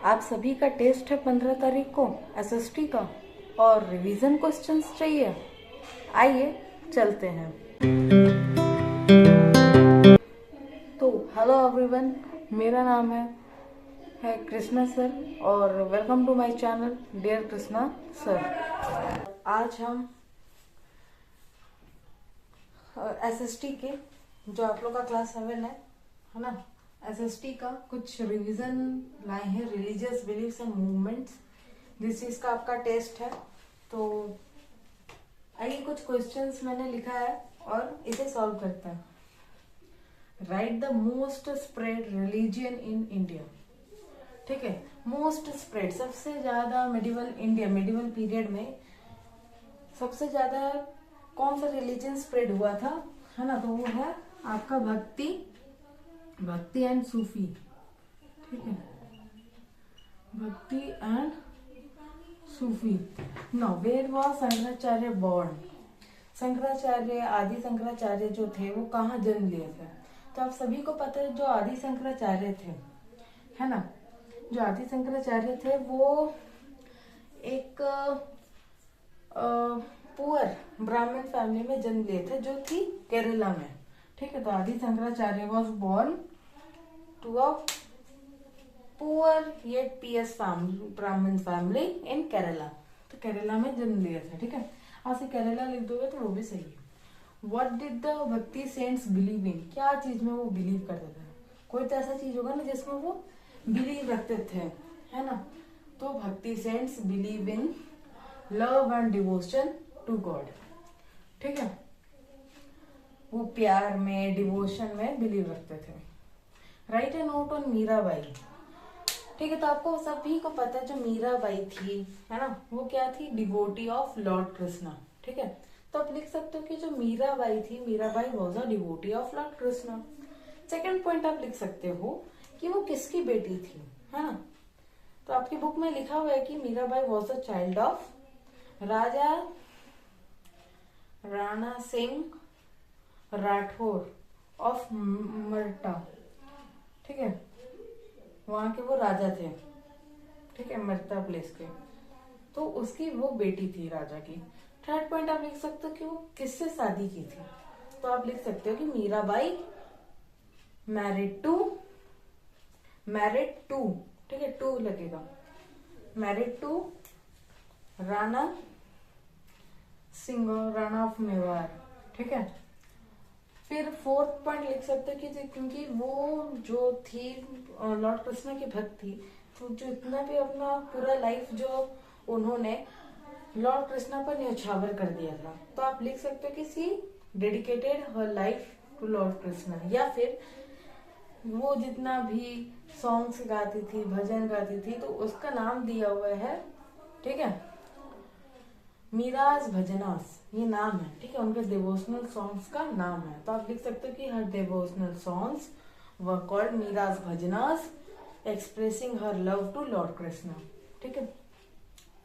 आप सभी का टेस्ट है 15 तारीख को एसएसटी का और रिवीजन क्वेश्चंस चाहिए। आइए चलते हैं। तो हेलो एवरीवन, मेरा नाम है कृष्णा सर और welcome to my channel dear Krishna sir. आज हम एसएसटी के जो आप लोग का क्लास 7 है ना, एसएसटी का कुछ रिवीजन लाए हैं, रिलीजियस बिलीफ्स एंड मूवमेंट्स। जिस चीज का आपका टेस्ट है, तो आइए कुछ क्वेश्चंस मैंने लिखा है और इसे सॉल्व करते हैं। Right the most spread religion in India. ठीक है, मोस्ट स्प्रेड, सबसे ज्यादा मेडिवल इंडिया, मेडिवल पीरियड में सबसे ज्यादा कौन सा रिलीजन स्प्रेड हुआ था, है ना? तो वो है आपका भक्ति एंड सूफी। ठीक है, Bhakti and Sufi. No, where was Shankaracharya born? Shankaracharya, Adi Shankaracharya जो थे वो कहाँ जन्म लिए थे? तो आप सभी को पता है जो आदि शंकराचार्य थे, है ना, जो आदि शंकराचार्य थे वो एक पुअर ब्राह्मण फैमिली में जन्म लिए थे जो थी केरला में। ठीक है, तो Adi Shankaracharya was born to a poor yet pious Brahmin family इन केरला। तो केरला में जन्म लिया था। ठीक है, आज से केरला लिख दोगे तो वो भी सही है। व्हाट डिड द भक्ति सेंट्स बिलीव इन? क्या चीज में वो बिलीव करते थे? कोई तो ऐसा चीज होगा ना जिसमें वो बिलीव रखते थे, है ना? तो Bhakti saints believe in love and devotion to God. ठीक है, वो प्यार में, डिवोशन में बिलीव रखते थे। Right A note on Mirabai. ठीक है, तो आपको सभी को पता है जो मीराबाई थी, है ना, वो क्या थी? Devotee of Lord Krishna. ठीक है, तो आप लिख सकते हो कि जो मीराबाई थी, Mirabai was a devotee of Lord Krishna. Second point आप लिख सकते हो कि वो किसकी बेटी थी, है ना? तो आपकी बुक में लिखा हुआ है कि Mirabai was a child of Raja Rana Singh Rathore of Merta. ठीक है, वहां के वो राजा थे। ठीक है, मर्ता प्लेस के, तो उसकी वो बेटी थी राजा की। थर्ड पॉइंट आप लिख सकते हो कि वो किससे शादी की थी। तो आप लिख सकते हो कि मीराबाई मैरिड टू, ठीक है, टू लगेगा, married to Rana Singh, Rana of Mewar. ठीक है, फिर फोर्थ पॉइंट लिख सकते हो कि क्योंकि वो जो थी लॉर्ड कृष्ण की भक्त थी, तो जो इतना भी अपना पूरा लाइफ जो उन्होंने लॉर्ड कृष्ण पर न्यौछावर कर दिया था, तो आप लिख सकते हो कि she dedicated her life to Lord Krishna. या फिर वो जितना भी सॉन्ग्स गाती थी, भजन गाती थी, तो उसका नाम दिया हुआ है। ठीक है, मीराज भजनास, ये नाम है। ठीक है, उनके डिवोशनल सॉन्ग्स का नाम है। तो आप लिख सकते हो कि her devotional songs were called Mira's bhajans expressing her love to Lord Krishna. ठीक है,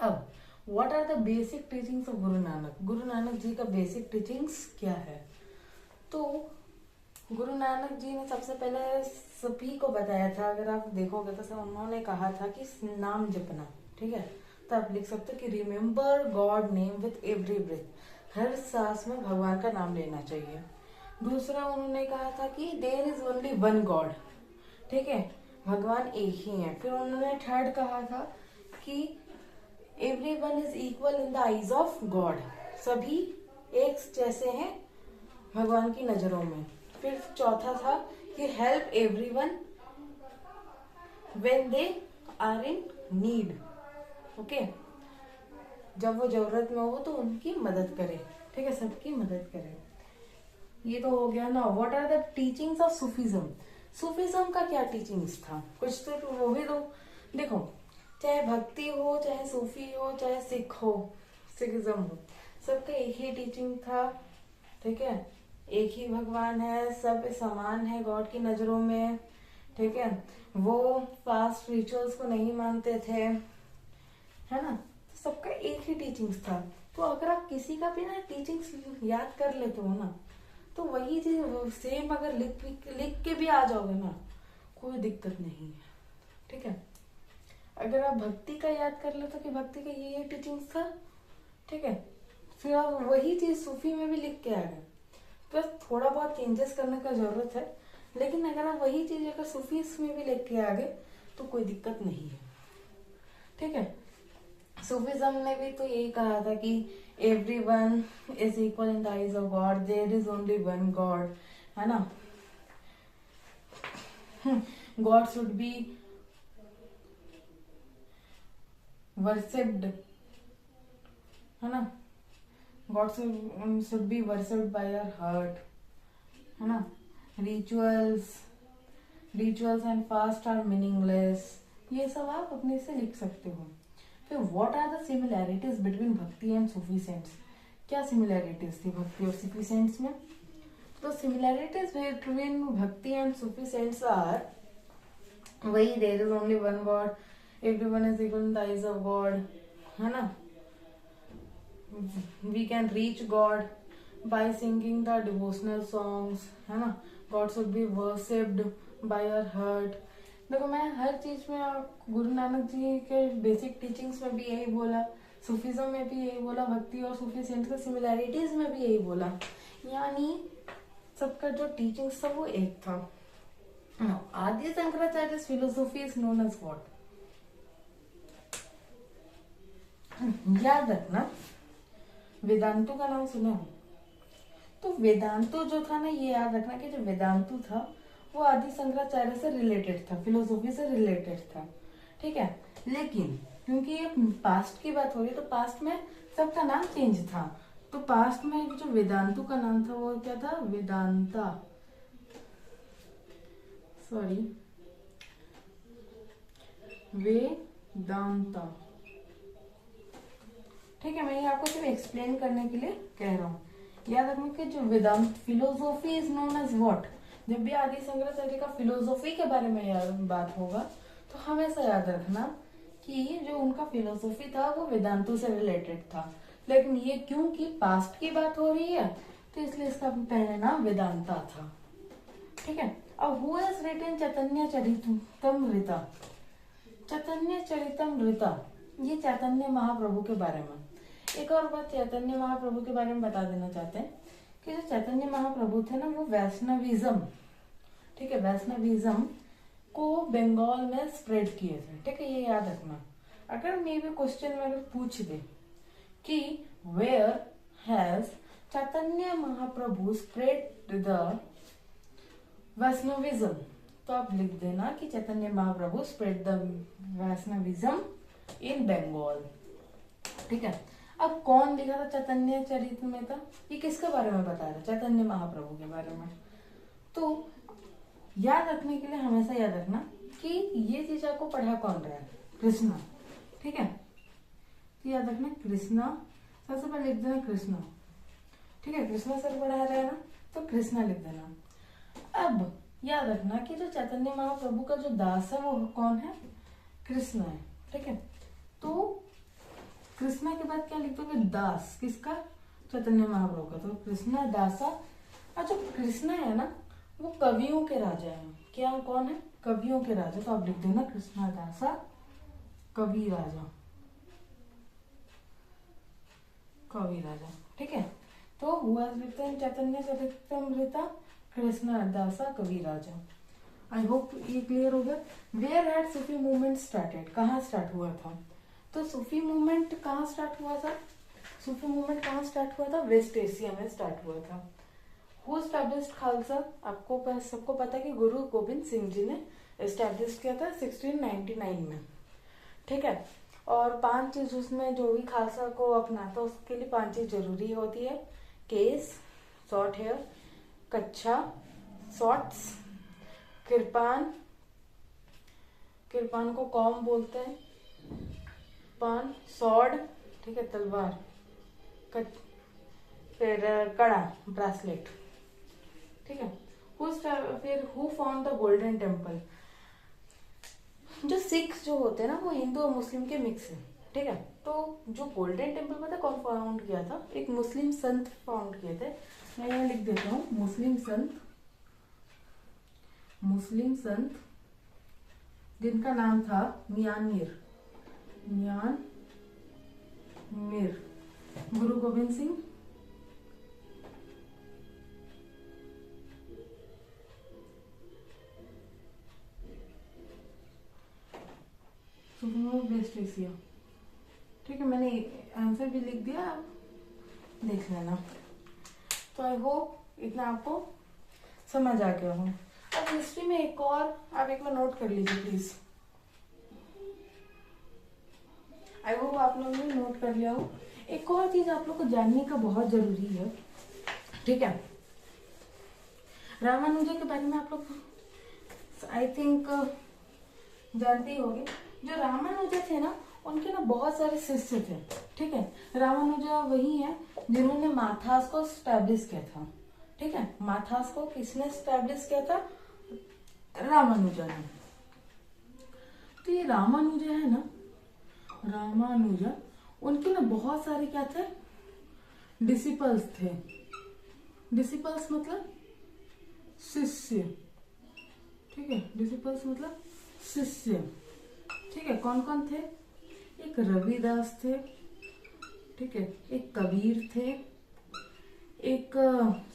अब what are the basic teachings of Guru Nanak? Guru Nanak ji का बेसिक टीचिंग्स क्या है? तो गुरु नानक जी ने सबसे पहले सभी को बताया था, अगर आप देखोगे तो उन्होंने कहा था कि नाम जपना। ठीक है, तो आप लिख सकते हो कि remember God name with every breath, हर सांस में भगवान का नाम लेना चाहिए। दूसरा उन्होंने कहा था कि there is only one God. ठीक है, भगवान एक ही है। फिर उन्होंने थर्ड कहा था कि every one is equal in the eyes of God, सभी एक जैसे हैं भगवान की नजरों में। फिर चौथा था कि help everyone when they are in need. Okay, जब वो जरूरत में हो तो उनकी मदद करे। ठीक है, सबकी मदद करे। ये तो हो गया ना। What are the teachings of Sufism? Sufism का क्या टीचिंग्स था, कुछ तो वो भी तो देखो, चाहे भक्ति हो, चाहे सूफी हो, चाहे सिख हो, सिखिज्म हो, सबका एक ही टीचिंग था। ठीक है, एक ही भगवान है, सब समान है गॉड की नजरों में। ठीक है, वो फास्ट रिचुअल्स को नहीं मानते थे, है ना? तो सबका एक ही टीचिंग्स था। तो अगर आप किसी का भी ना टीचिंग्स याद कर लेते हो ना, तो वही चीज सेम अगर लिख के भी आ जाओगे ना, कोई दिक्कत नहीं है। ठीक है, अगर आप भक्ति का याद कर ले तो कि भक्ति का ये टीचिंग्स था, ठीक है। फिर आप वही चीज सूफी में भी लिख के आ गए, बस थोड़ा बहुत चेंजेस करने का जरूरत है, लेकिन अगर आप वही चीज अगर सूफी में भी लिख के आ गए तो कोई दिक्कत नहीं है, ठीक है। सूफिज्म ने भी तो यही कहा था कि everyone is equal in the eyes of God, there is only one God, है ना। गॉड शुड बी वर्शिप्ड, है ना, God should be worshipped by your heart, है ना। Rituals and fast are meaningless, ये सब आप अपने से लिख सकते हो। फिर what are the similarities between bhakti and Sufi saints, क्या सिमिलैरिटीज थी भक्ति और सूफी सेंट्स में। तो similarities between bhakti and Sufi saints are वही, there is only one God, everyone is equal in the eyes of God, है ना। We can reach God by singing the devotional songs, है ना। God should be worshipped by your heart. देखो मैं हर चीज में गुरु नानक जी के बेसिक टीचिंग्स में भी यही बोला, सूफीज्म में भी यही बोला, भक्ति और सूफी सेंट्स के सिमिलैरिटीज में भी यही बोला, यानी सबका जो टीचिंग्स था वो एक था। Adi Shankaracharya philosophy is known as what, याद रखना वेदांतों का नाम सुना हो तो वेदांतु जो था ना, ये याद रखना कि जो वेदांतु था वो आदि शंकराचार्य से रिलेटेड था, फिलोसॉफी से रिलेटेड था, ठीक है। लेकिन क्योंकि ये पास्ट की बात हो रही है तो पास्ट में सबका नाम चेंज था, तो पास्ट में जो वेदांतु का नाम था वो क्या था, वेदांता, सॉरी वेदांता, ठीक है। मैं ये आपको सिर्फ एक्सप्लेन करने के लिए कह रहा हूँ। याद रखना कि जो Vedanta philosophy is known as what, जब भी आदि शंकराचार्य का फिलोसॉफी के बारे में बात होगा तो हमेशा याद रखना कि जो उनका फिलोसॉफी था वो वेदांतों से रिलेटेड था, लेकिन ये क्योंकि पास्ट की बात हो रही है तो इसलिए इसका पहले नाम वेदांता था, ठीक है। अब हु हैज रिटन चैतन्य चरितमृता, चैतन्य चरितमृता ये चैतन्य महाप्रभु के बारे में। एक और बात चैतन्य महाप्रभु के बारे में बता देना चाहते हैं कि जो चैतन्य महाप्रभु थे ना वो वैष्णविज्म, ठीक है, वैष्णविज्म को बंगाल में स्प्रेड किए थे, ठीक है, ये याद रखना। अगर मे भी क्वेश्चन में अगर पूछ दे कि where has Chaitanya Mahaprabhu spread the Vaishnavism, तो आप लिख देना कि Chaitanya Mahaprabhu spread the Vaishnavism in Bengal, ठीक है। अब कौन लिखा था चैतन्य चरितमृता, ये किसके बारे में बता रहा है, चैतन्य महाप्रभु के बारे में। तो याद रखने के लिए हमेशा याद रखना कि ये चीज आपको पढ़ा कौन रहा है, कृष्णा, ठीक है। तो याद रखना कृष्णा, सबसे पहले लिख देना कृष्णा, ठीक है, कृष्णा सर पढ़ा रहा है ना तो कृष्णा लिख देना। अब याद रखना कि जो चैतन्य महाप्रभु का जो दास है वो कौन है, कृष्णा है, ठीक है। तो कृष्णा के बाद क्या लिखोगे, दास, किसका, चैतन्य महाप्रभु का, तो कृष्णा दासा। और जो कृष्णा है ना वो कवियों के राजा हैं, क्या कौन है, कवियों के राजा, तो आप लिख देना कृष्णा दासा कवि राजा, कवि राजा, ठीक है। तो हुआ चैतन्य चरितमृता कृष्णा दासा कवि राजा। आई होप ये क्लियर हो गया। Where had Sufi movement started, कहाँ स्टार्ट हुआ था, तो सूफी मूवमेंट कहाँ स्टार्ट हुआ था, सूफी मूवमेंट कहाँ स्टार्ट हुआ था, वेस्ट एशिया में स्टार्ट हुआ था। हु एस्टैब्लिश्ड खालसा, आपको सबको पता है कि गुरु गोविंद सिंह जी ने एस्टैब्लिश किया था 1699 में, ठीक है। और 5 चीज उसमें जो भी खालसा को अपनाता उसके लिए 5 चीज जरूरी होती है, केस, शॉर्ट हेयर, कच्छा, शॉर्ट्स, किरपान, किरपान को कॉम बोलते हैं, पान, सॉर्ड, ठीक है, तलवार, फिर कड़ा, ब्रासलेट, ठीक है। फिर who found the golden temple, जो सिख जो होते हैं ना वो हिंदू और मुस्लिम के मिक्स है, ठीक है। तो जो गोल्डन टेम्पल पता कौन फाउंड किया था, एक मुस्लिम संत फाउंड किए थे, मैं यहाँ लिख देता हूँ, मुस्लिम संत जिनका नाम था मियां मीर, ज्ञान मिर, गुरु गोविंद सिंह, वेस्ट एशिया। ठीक है, मैंने आंसर भी लिख दिया, आप देख लेना। तो आई होप इतना आपको समझ आ गया हो। अब हिस्ट्री में एक और आप एक बार नोट कर लीजिए प्लीज। आई होप आप लोगों ने नोट कर लिया हो। एक और चीज आप लोग को जानने का बहुत जरूरी है, ठीक है। रामानुजा के बारे में आप लोग आई थिंक जानते ही होंगे। जो रामानुजा थे ना, उनके ना बहुत सारे शिष्य थे, ठीक है। रामानुजा वही है जिन्होंने माथास को स्टैब्लिश किया था, ठीक है। माथास को किसने स्टैब्लिश किया था? रामानुजा ने। तो ये रामानुजा है ना, रामानुजा, उनके ना बहुत सारे क्या थे? डिसिपल्स थे। डिसिपल्स मतलब शिष्य, ठीक है। डिसिपल्स मतलब शिष्य, ठीक है। कौन कौन थे? एक रविदास थे, ठीक है। एक कबीर थे, एक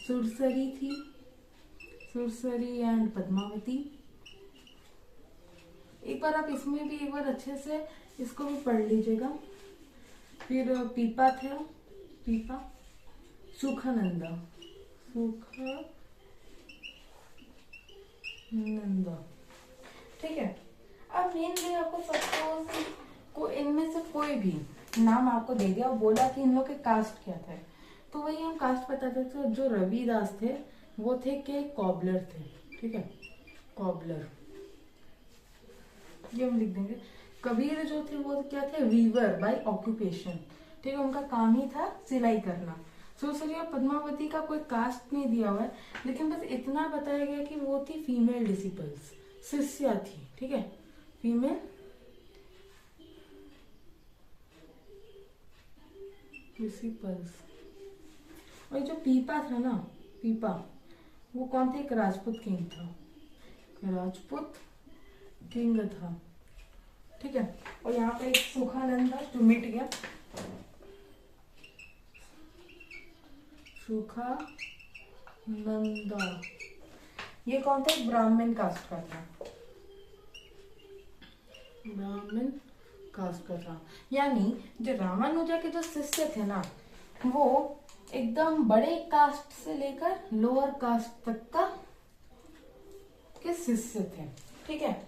सुरसरी थी, सुरसरी एंड पद्मावती। एक बार आप इसमें भी एक बार अच्छे से इसको भी पढ़ लीजिएगा। फिर पीपा थे, पीपा, सुखानंदा, सुखानंदा, ठीक है। अब मेनली आपको सपोज को इनमें से कोई भी नाम आपको दे दिया और बोला कि इन लोग के कास्ट क्या थे, तो वही हम कास्ट बताते थे। तो जो रविदास थे वो थे के कॉबलर थे, ठीक है, कॉबलर, ये हम लिख देंगे। कबीर जो थे वो क्या थे? वीवर बाय ऑक्यूपेशन, ठीक है। उनका काम ही था सिलाई करना। सुरसरी और पद्मावती का कोई कास्ट नहीं दिया हुआ है, लेकिन बस इतना बताया गया कि वो थी फीमेल डिसिपल्स, शिष्या थी, ठीक है, फीमेल डिसिपल्स। और जो पीपा था ना, पीपा, वो कौन थे? एक राजपूत किंग था, राजपूत किंग था, ठीक है। और यहाँ पे एक सुखानंदा जो मिट गया, सुखानंदा, ये कौन थे? ब्राह्मण कास्ट का था, ब्राह्मण कास्ट का था। यानी जो रामानुजा के जो शिष्य थे ना, वो एकदम बड़े कास्ट से लेकर लोअर कास्ट तक का के शिष्य थे, ठीक है।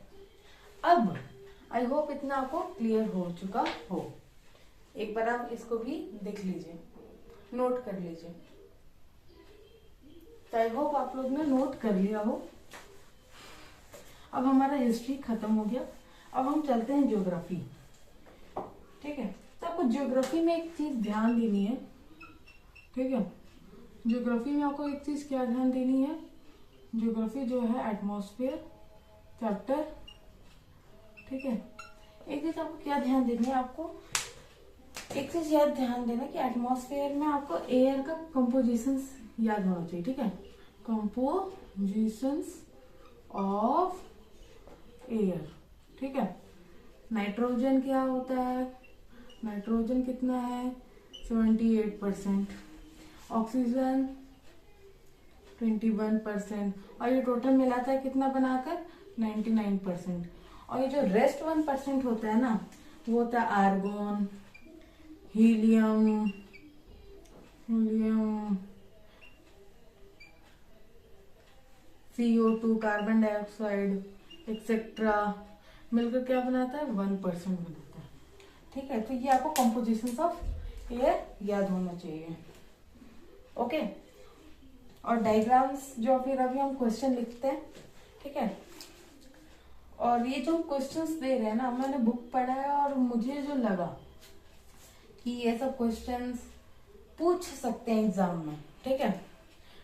अब आई होप इतना आपको क्लियर हो चुका हो। एक बार आप इसको भी देख लीजिए, नोट कर लीजिए। तो आई होप आप लोग ने नोट कर लिया हो। अब हमारा हिस्ट्री खत्म हो गया, अब हम चलते हैं ज्योग्राफी, ठीक है। तो आपको ज्योग्राफी में एक चीज ध्यान देनी है, ठीक है। ज्योग्राफी में आपको एक चीज क्या ध्यान देनी है? ज्योग्राफी जो है एटमॉस्फेयर चैप्टर, ठीक है। एक चीज आपको क्या ध्यान देनी है? आपको एक चीज याद ध्यान देना कि एटमॉस्फेयर में आपको एयर का कंपोजिशन याद होना चाहिए, ठीक है। कंपोजिशंस ऑफ एयर, ठीक है। नाइट्रोजन क्या होता है? नाइट्रोजन कितना है? 78%, ऑक्सीजन 21%, और ये टोटल मिलाता है कितना बनाकर? 99%। और ये जो रेस्ट 1% होता है ना, वो होता है argon, helium, CO2, carbon dioxide etcetera, मिलकर क्या बनाता है? 1% बनाता है, ठीक है। तो ये आपको कंपोजिशन ऑफ एयर याद होना चाहिए, ओके। और डायग्राम्स जो फिर अभी हम क्वेश्चन लिखते हैं, ठीक है। और ये जो क्वेश्चंस दे रहे हैं ना, मैंने बुक पढ़ा है और मुझे जो लगा कि ये सब क्वेश्चंस पूछ सकते हैं एग्जाम में, ठीक है।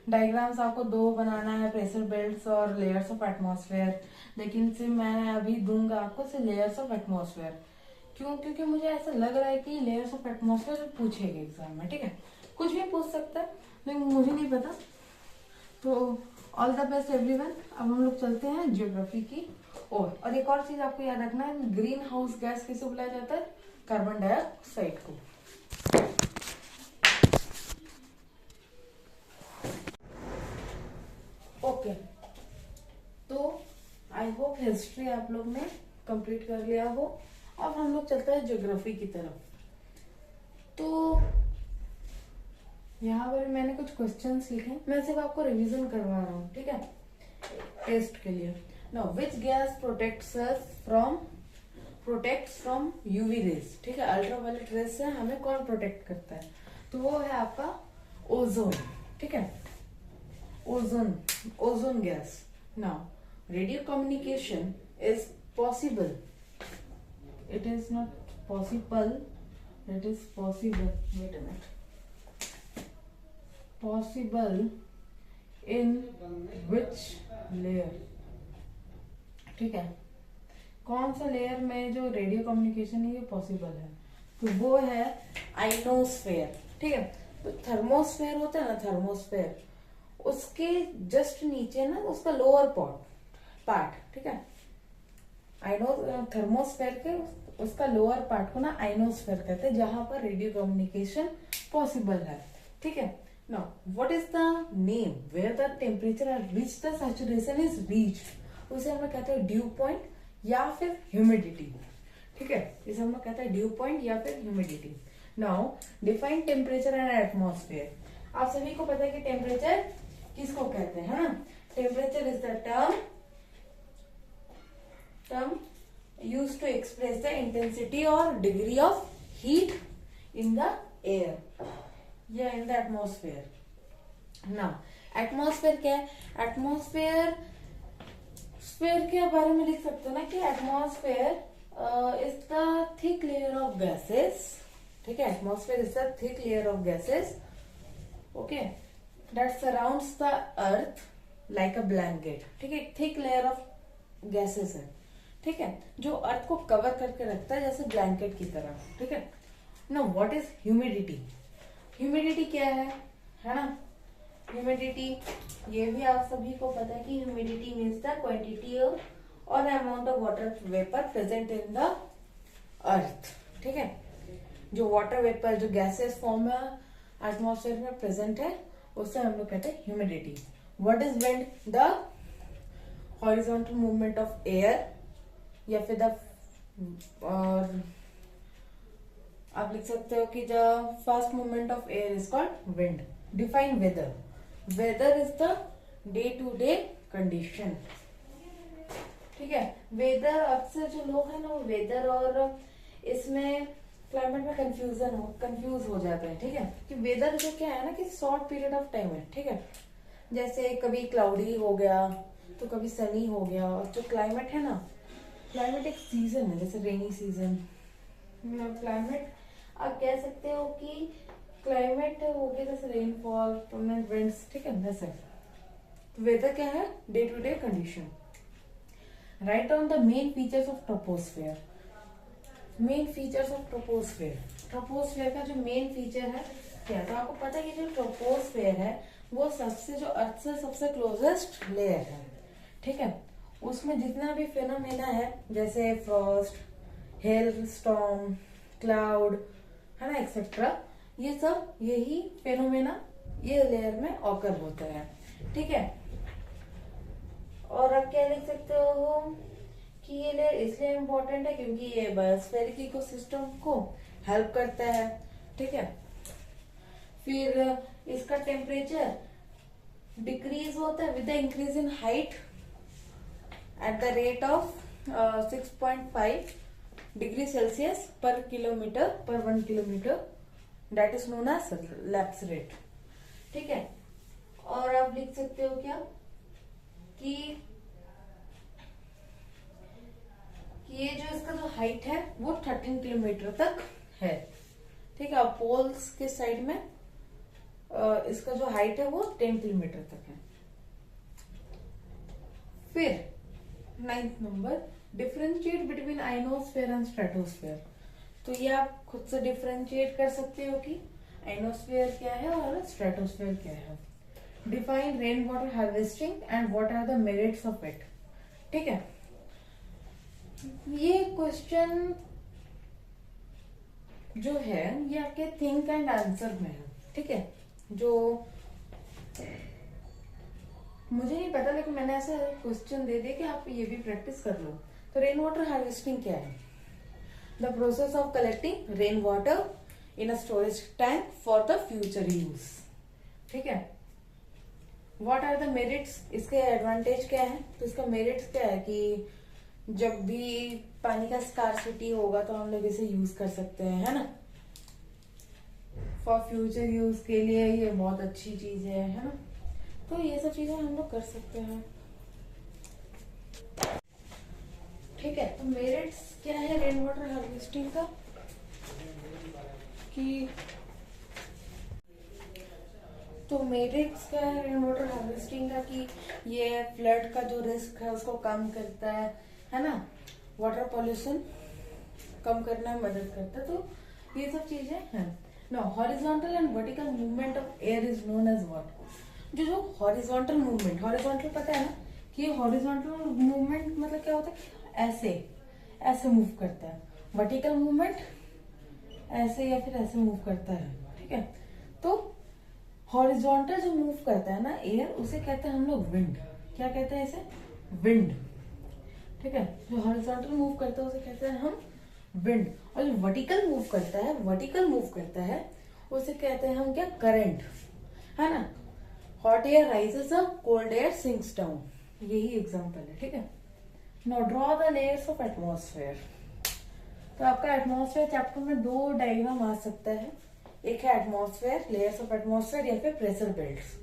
डायग्राम्स आपको 2 बनाना है, प्रेशर बेल्ट्स और लेयर्स ऑफ एटमॉस्फेयर, लेकिन सिर्फ मैं अभी दूंगा आपको सिर्फ लेयर्स ऑफ एटमॉस्फेयर। क्यों? क्योंकि मुझे ऐसा लग रहा है कि लेयर्स ऑफ एटमॉस्फेयर पूछेगा एग्जाम में, ठीक है। कुछ भी पूछ सकता है, लेकिन मुझे नहीं पता। तो ऑल द बेस्ट एवरीवन। अब हम लोग चलते हैं ज्योग्राफी की ओर। और एक और चीज आपको याद रखना है, ग्रीन हाउस गैस किसे बुलाया जाता है? कार्बन डाइऑक्साइड को। ओके, तो आई होप हिस्ट्री आप लोग ने कंप्लीट कर लिया हो। अब हम लोग चलते हैं ज्योग्राफी की तरफ। तो यहाँ पर मैंने कुछ क्वेश्चंस लिखे, मैं सिर्फ आपको रिवीजन करवा रहा हूँ, ठीक है, टेस्ट के लिए। Now which gas protects from UV rays, ठीक है, अल्ट्रावायलेट रेज से हमें कौन प्रोटेक्ट करता है? तो वो है आपका ओजोन, ठीक है, ozone gas. Now radio communication is possible, it is not possible, it is possible, wait a minute, possible in which layer, ठीक है, कौन सा लेयर में जो रेडियो कम्युनिकेशन है ये पॉसिबल है? तो वो है आइनोस्फेयर, ठीक है। तो थर्मोस्फेयर होता है ना, थर्मोस्फेयर, उसके जस्ट नीचे ना उसका लोअर पार्ट, ठीक है, थर्मोस्फेयर के उसका लोअर पार्ट को ना आइनोस्फेयर कहते हैं, जहां पर रेडियो कम्युनिकेशन पॉसिबल है, ठीक है। Now what is the name where the temperature at which the saturation is reached? उसे हम लोग कहते हैं ड्यू पॉइंट या फिर ह्यूमिडिटी, ठीक है, इसे हम लोग कहते हैं ड्यू पॉइंट या फिर humidity. Now define temperature and atmosphere. आप सभी को पता है कि टेम्परेचर किसको कहते हैं, है ना? Temperature is the term used to express the intensity or degree of heat in the air या in the atmosphere. Now, atmosphere क्या है? atmosphere के बारे में लिख सकते हो ना कि atmosphere is the thick layer of gases, ठीक है, atmosphere is the thick layer of gases, okay, that surrounds the earth like a blanket, ठीक है, thick layer of gases है, ठीक है, जो अर्थ को कवर करके रखता है जैसे ब्लैंकेट की तरह, ठीक है। ना व्हाट इज ह्यूमिडिटी? ह्यूमिडिटी क्या है ना? ह्यूमिडिटी ये भी आप सभी को पता है कि ह्यूमिडिटी मीन्स द क्वांटिटी और amount of water vapour present in the earth, ठीक है, जो वाटर वेपर जो गैसेस फॉर्म में एटमॉस्फेयर में प्रेजेंट है उससे हम लोग कहते हैं humidity. What is wind? The horizontal movement of air, या फिर और आप लिख सकते हो कि the fast movement of air is called wind. Define weather. Weather is the day to day condition, ठीक है। वेदर अक्सर जो लोग हैं ना वो वेदर और इसमें क्लाइमेट में कंफ्यूज हो जाते हैं, ठीक है, कि वेदर जो क्या है ना कि शॉर्ट पीरियड ऑफ टाइम है, ठीक है, जैसे कभी क्लाउडी हो गया तो कभी सनी हो गया, और जो क्लाइमेट है ना, क्लाइमेट एक सीजन है, जैसे रेनी सीजन, क्लाइमेट आप कह सकते हो कि क्लाइमेट हो गया जैसे रेनफॉल, परमानेंट विंड्स, ठीक है, वैसे। तो वेदर क्या है? Day to day condition. Write on the main features of troposphere. Main features of troposphere, troposphere का जो मेन फीचर है क्या? तो आपको पता है कि जो ट्रोपोस्फेयर है वो जो अर्थ से सबसे क्लोजेस्ट लेयर है, ठीक है, उसमें जितना भी फेनोमेना है जैसे फ्रॉस्ट, हेल स्टॉर्म, क्लाउड, है ना, एक्सेट्रा, ये सब यही फेनोमेना ये लेयर में ऑकर होता है, ठीक है। और आप क्या लिख सकते हो कि ये लेयर इसलिए इम्पोर्टेंट है क्योंकि ये बायोस्फेरिक इकोसिस्टम को हेल्प करता है, ठीक है। फिर इसका टेम्परेचर डिक्रीज होता है with the increase in height at the rate of 6.5 degree Celsius per 1 kilometer, that is known as lapse rate, ठीक है। और आप लिख सकते हो क्या कि ये जो इसका जो हाइट है वो 13 किलोमीटर तक है, ठीक है, और पोल्स के साइड में इसका जो हाइट है वो 10 किलोमीटर तक है। फिर 9th number, differentiate between ionosphere and stratosphere. तो ये आप खुद से डिफरेंशिएट कर सकते हो कि आइनोस्फेयर क्या है और स्ट्रेटोस्फेयर क्या है। Define rain water harvesting and what are the merits of it, ठीक है। ये क्वेश्चन जो है ये आपके थिंक एंड आंसर में है, ठीक है। जो मुझे नहीं पता, लेकिन मैंने ऐसा क्वेश्चन दे दिया कि आप ये भी प्रैक्टिस कर लो। तो रेन वाटर हार्वेस्टिंग क्या है? The process of collecting rain water in a storage tank for the future use, ठीक है। व्हाट आर द मेरिट्स, इसके एडवांटेज क्या है? तो इसका मेरिट्स क्या है कि जब भी पानी का स्कार्सिटी होगा तो हम लोग इसे यूज कर सकते हैं, है ना। फॉर फ्यूचर यूज के लिए ये बहुत अच्छी चीज है ना। तो ये सब चीजें हम लोग कर सकते हैं, ठीक है। तो मेरिट्स क्या है रेन वाटर हार्वेस्टिंग का कि तो मेरिट्स क्या है रेन वाटर हार्वेस्टिंग का कि ये फ्लड का जो रिस्क है उसको कम करता है ना। वाटर पॉल्यूशन कम करने में मदद करता है। तो ये सब चीजें हैं। No horizontal and vertical movement of air is known as what? जो हॉरिजॉन्टल मूवमेंट, हॉरिजॉन्टल पता है ना कि ये हॉरिजॉन्टल मूवमेंट मतलब क्या होता है? ऐसे ऐसे मूव करता है। वर्टिकल मूवमेंट ऐसे या फिर ऐसे मूव करता है, ठीक है। तो हॉरिजॉन्टल जो मूव करता है ना एयर, उसे कहते हैं हम लोग विंड। क्या कहते हैं इसे? विंड, ठीक है। जो हॉरिजॉन्टल मूव करता है उसे कहते हैं हम विंड। और जो वर्टिकल मूव करता है, वर्टिकल मूव करता है उसे कहते हैं हम क्या? करंट, है ना। Hot air rises up, cold air sinks down, यही एग्जांपल है, ठीक है। Now draw the layers of atmosphere. तो आपका एटमॉस्फेयर चैप्टर में 2 डायग्राम आ सकता है। एक है एटमॉस्फेयर, लेयर्स ऑफ एटमॉस्फेयर, या फिर प्रेशर बेल्ट्स,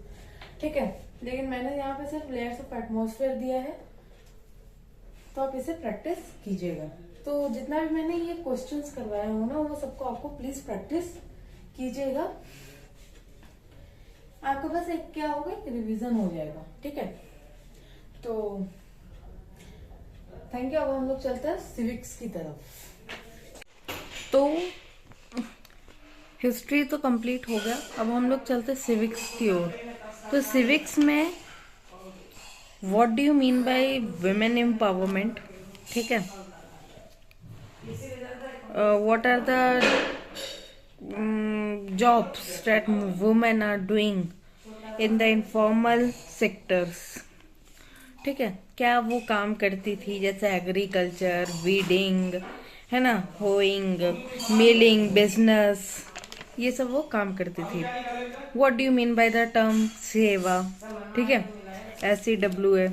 ठीक है। लेकिन मैंने यहाँ पे सिर्फ लेयर्स ऑफ एटमॉस्फेयर दिया है, तो आप इसे प्रैक्टिस कीजिएगा। तो जितना भी मैंने ये क्वेश्चंस करवाया हूँ ना, वो सबको आपको प्लीज प्रैक्टिस कीजिएगा। आपको बस एक क्या होगा, रिवीजन हो जाएगा, ठीक है। तो थैंक यू। अब हम लोग चलते हैं सिविक्स की तरफ। तो हिस्ट्री तो कंप्लीट हो गया, अब हम लोग चलते सिविक्स की ओर। तो सिविक्स में what do you mean by women empowerment, ठीक है। What are the jobs that women are doing in the informal sectors, ठीक है। क्या वो काम करती थी, जैसे एग्रीकल्चर, वीडिंग, है ना, होइंग, मिलिंग, बिजनेस, ये सब वो काम करती थी। What do you mean by the term सेवा, ठीक है। SEWA,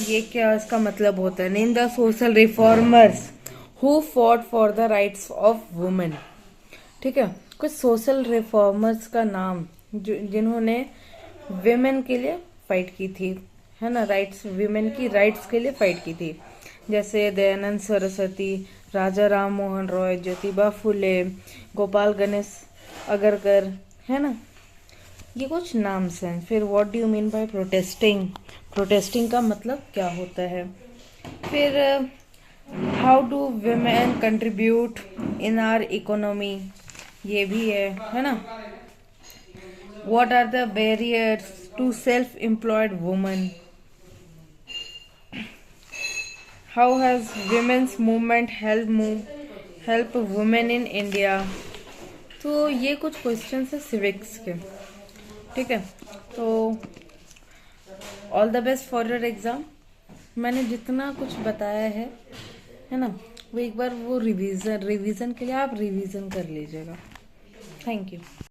ये क्या इसका मतलब होता है? Name the social reformers who fought for the rights of women, ठीक है। कुछ सोशल रिफॉर्मर्स का नाम जिन्होंने विमेन के लिए फाइट की थी, है ना, राइट्स, विमेन की राइट्स के लिए फाइट की थी। जैसे दयानंद सरस्वती, राजा राम मोहन रॉय, ज्योतिबा फुले, गोपाल गणेश अगरकर, है ना, ये कुछ नाम्स हैं। फिर what do you mean by protesting, protesting का मतलब क्या होता है। फिर how do women contribute in our economy, ये भी है ना। What are the barriers to self employed women, how has women's movement help women in India. तो ये कुछ क्वेश्चन है सिविक्स के, ठीक है। तो all the best for your exam. मैंने जितना कुछ बताया है ना, वो एक बार वो रिवीजन के लिए आप रिवीजन कर लीजिएगा। Thank you.